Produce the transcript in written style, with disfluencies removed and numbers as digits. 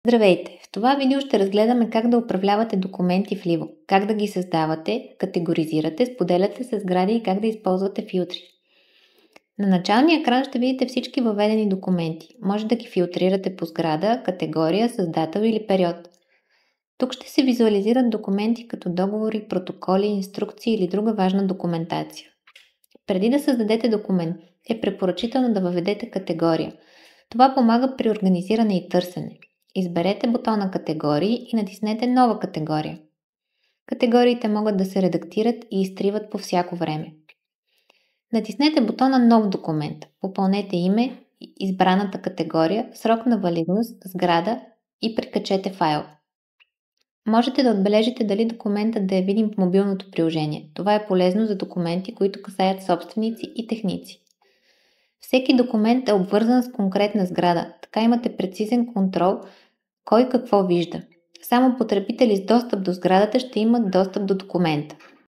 Здравейте! В това видео ще разгледаме как да управлявате документи в Livo, как да ги създавате, категоризирате, споделяте с сгради и как да използвате филтри. На началния екран ще видите всички въведени документи. Може да ги филтрирате по сграда, категория, създател или период. Тук ще се визуализират документи като договори, протоколи, инструкции или друга важна документация. Преди да създадете документ, е препоръчително да въведете категория. Това помага при организиране и търсене. Изберете бутона категории и натиснете нова категория. Категориите могат да се редактират и изтриват по всяко време. Натиснете бутона нов документ, попълнете име, избраната категория, срок на валидност, сграда и прикачете файл. Можете да отбележите дали документът да е видим в мобилното приложение. Това е полезно за документи, които касаят собственици и техници. Всеки документ е обвързан с конкретна сграда, така имате прецизен контрол кой какво вижда. Само потребители с достъп до сградата ще имат достъп до документа.